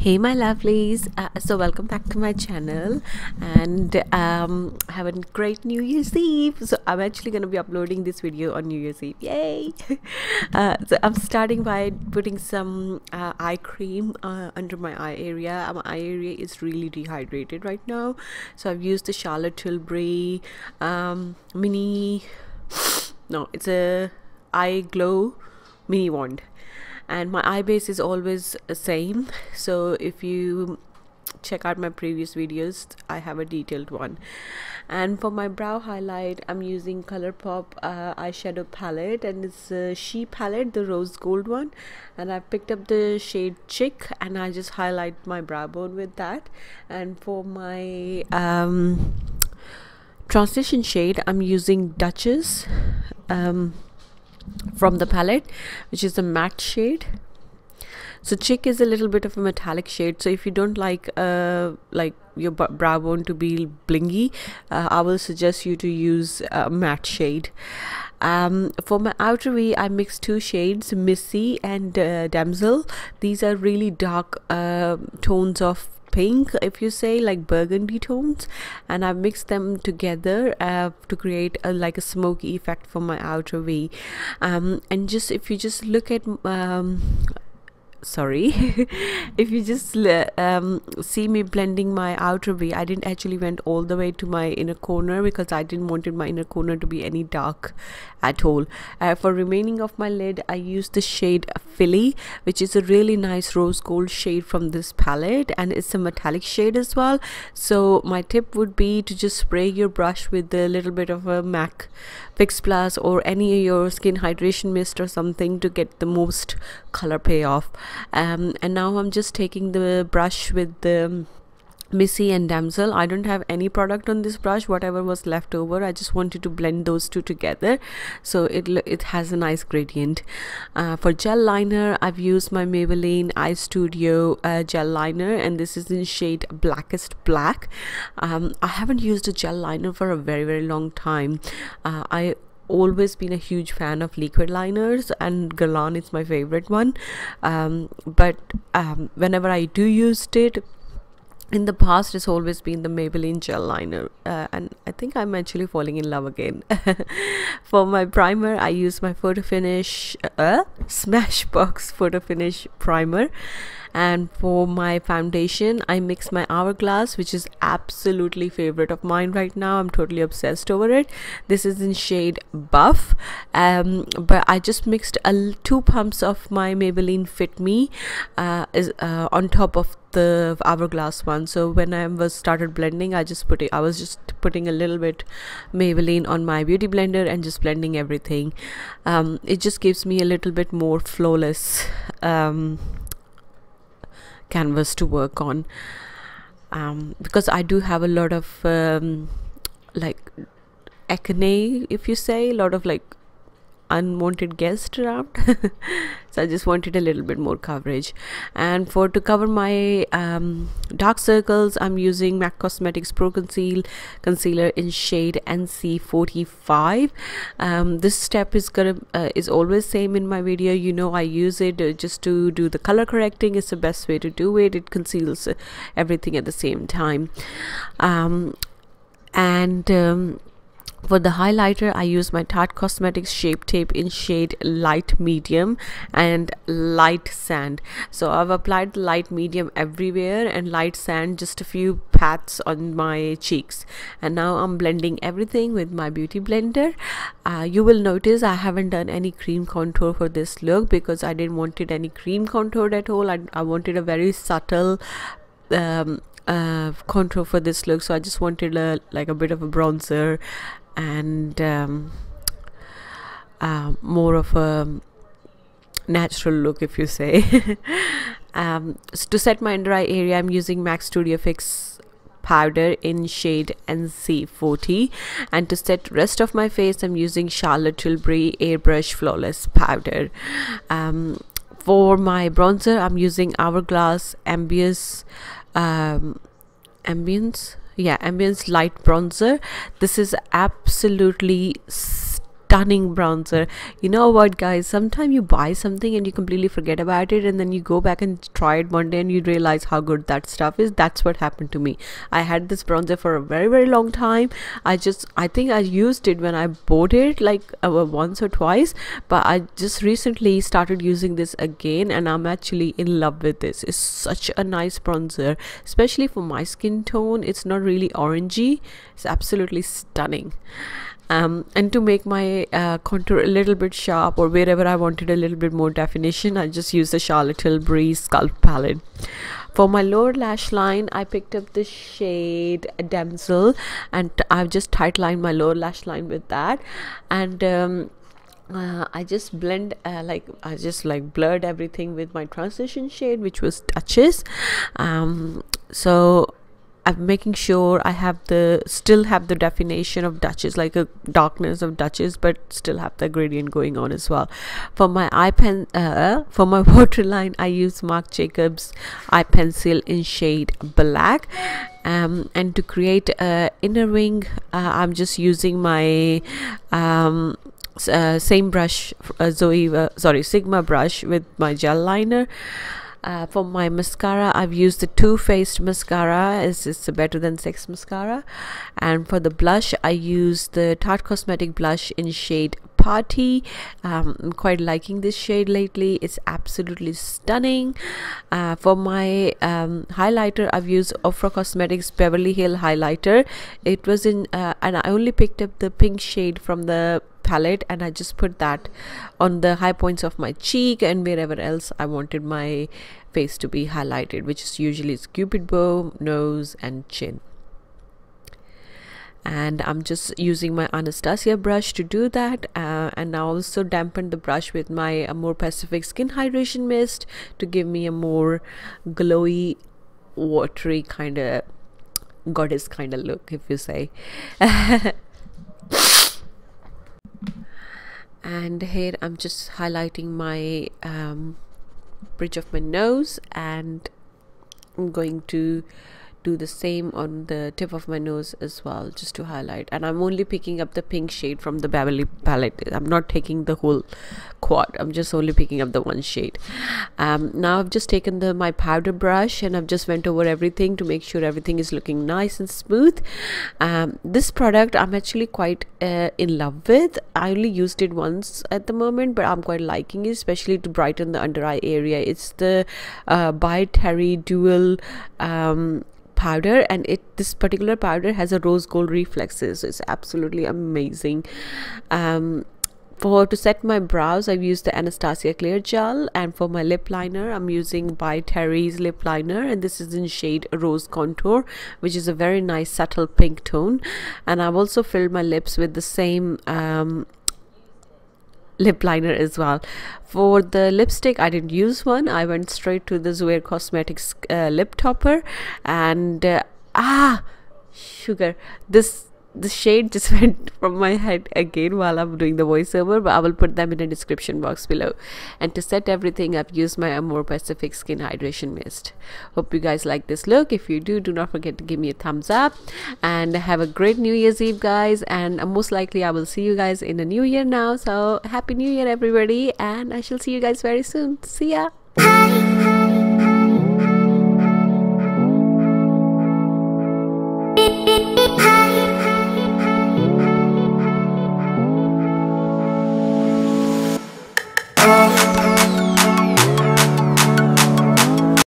Hey my lovelies, so welcome back to my channel and have a great New Year's Eve. So I'm actually going to be uploading this video on New Year's Eve. Yay! So I'm starting by putting some eye cream under my eye area. My eye area is really dehydrated right now, so I've used the Charlotte Tilbury it's a eye glow mini wand, and my eye base is always the same. So if you check out my previous videos, I have a detailed one. And for my brow highlight, I'm using Colourpop eyeshadow palette, and it's a Shae palette, the rose gold one, and I picked up the shade Chick and I just highlight my brow bone with that. And for my transition shade, I'm using Duchess from the palette, which is a matte shade. So Chick is a little bit of a metallic shade, so if you don't like your brow bone to be blingy, I will suggest you to use a matte shade. For my outer V, I mixed two shades, Missy and Damsel. These are really dark tones of pink, if you say, like burgundy tones, and I've mixed them together to create like a smoky effect for my outer V. And just if you just look at if you just see me blending my outer V, I didn't actually went all the way to my inner corner because I didn't wanted my inner corner to be any dark at all. For remaining of my lid, I used the shade Philly, which is a really nice rose gold shade from this palette, and it's a metallic shade as well. So my tip would be to just spray your brush with a little bit of a MAC Fix Plus or any of your skin hydration mist or something to get the most color payoff. And now I'm just taking the brush with the Missy and Damsel. I don't have any product on this brush, whatever was left over. I just wanted to blend those two together so it has a nice gradient. For gel liner, I've used my Maybelline Eye Studio gel liner, and this is in shade Blackest Black. I haven't used a gel liner for a very long time. I always been a huge fan of liquid liners, and Glam is my favorite one, but whenever I do used it in the past, it's always been the Maybelline gel liner, and I think I'm actually falling in love again. For my primer, I use my photofinish Smashbox photofinish primer. And for my foundation, I mix my Hourglass, which is absolutely favorite of mine right now. I'm totally obsessed over it. This is in shade Buff, but I just mixed 2 pumps of my Maybelline Fit Me on top of the Hourglass one. So when I started blending, I was just putting a little bit Maybelline on my beauty blender and just blending everything. It just gives me a little bit more flawless canvas to work on, because I do have a lot of like acne, if you say, a lot of like unwanted guests around. So I just wanted a little bit more coverage. And to cover my dark circles, I'm using MAC Cosmetics Pro Conceal concealer in shade NC45. This step is always same in my video. You know, I use it just to do the color correcting. It's the best way to do it. It conceals everything at the same time. For the highlighter, I use my Tarte Cosmetics Shape Tape in shade Light Medium and Light Sand. So I've applied the light medium everywhere and light sand just a few pats on my cheeks. And now I'm blending everything with my beauty blender. You will notice I haven't done any cream contour for this look because I didn't wanted any cream contour at all. I wanted a very subtle contour for this look, so I just wanted like a bit of a bronzer and more of a natural look, if you say. So to set my under eye area, I'm using MAC Studio Fix powder in shade NC40, and to set rest of my face, I'm using Charlotte Tilbury Airbrush Flawless powder. For my bronzer, I'm using Hourglass Ambience Light Bronzer. This is absolutely stunning bronzer. You know what, guys, sometimes you buy something and you completely forget about it, and then you go back and try it one day and you realize how good that stuff is. That's what happened to me. I had this bronzer for a very long time. I think I used it when I bought it like once or twice, but I just recently started using this again, and I'm actually in love with this. It's such a nice bronzer, especially for my skin tone. It's not really orangey. It's absolutely stunning. And to make my contour a little bit sharp, or wherever I wanted a little bit more definition, I just used the Charlotte Tilbury Sculpt palette. For my lower lash line, I picked up the shade Damsel, and I've just tight lined my lower lash line with that. And I just blend I just blurred everything with my transition shade, which was Touches. So I'm making sure I have still have the definition of Duchess, like a darkness of Duchess, but still have the gradient going on as well. For my for my waterline, I use Marc Jacobs eye pencil in shade Black. And to create inner wing, I'm just using my same brush, Sigma brush with my gel liner. For my mascara, I've used the Too Faced mascara. It's a Better Than Sex mascara. And for the blush, I used the Tarte Cosmetic blush in shade Paaarty. I'm quite liking this shade lately. It's absolutely stunning. For my highlighter, I've used Ofra Cosmetics Beverly Hill highlighter. It was in and I only picked up the pink shade from the palette, and I just put that on the high points of my cheek and wherever else I wanted my face to be highlighted, which is usually cupid bow, nose and chin. And I'm just using my Anastasia brush to do that, and I also dampened the brush with my Amore Pacific Skin Hydration Mist to give me a more glowy, watery kind of goddess kind of look, if you say. And here I'm just highlighting my bridge of my nose, and I'm going to do the same on the tip of my nose as well, just to highlight. And I'm only picking up the pink shade from the Beverley palette. I'm not taking the whole quad, I'm just only picking up the one shade. Now I've just taken my powder brush, and I've just went over everything to make sure everything is looking nice and smooth. This product I'm actually quite in love with. I only used it once at the moment, but I'm quite liking it, especially to brighten the under eye area. It's the Paaarty dual powder, and this particular powder has a rose gold reflexes. It's absolutely amazing. To set my brows, I've used the Anastasia clear gel, and for my lip liner, I'm using Paaarty's lip liner, and this is in shade Rose Contour, which is a very nice subtle pink tone. And I've also filled my lips with the same lip liner as well. For the lipstick, I didn't use one. I went straight to the Zoe Cosmetics lip topper, and sugar, the shade just went from my head again while I'm doing the voiceover, but I will put them in the description box below. And to set everything, I've used my Amore Pacific Skin Hydration Mist. Hope you guys like this look. If you do not forget to give me a thumbs up, and have a great New Year's Eve, guys. And most likely I will see you guys in the new year now, so happy new year everybody, and I shall see you guys very soon. See ya.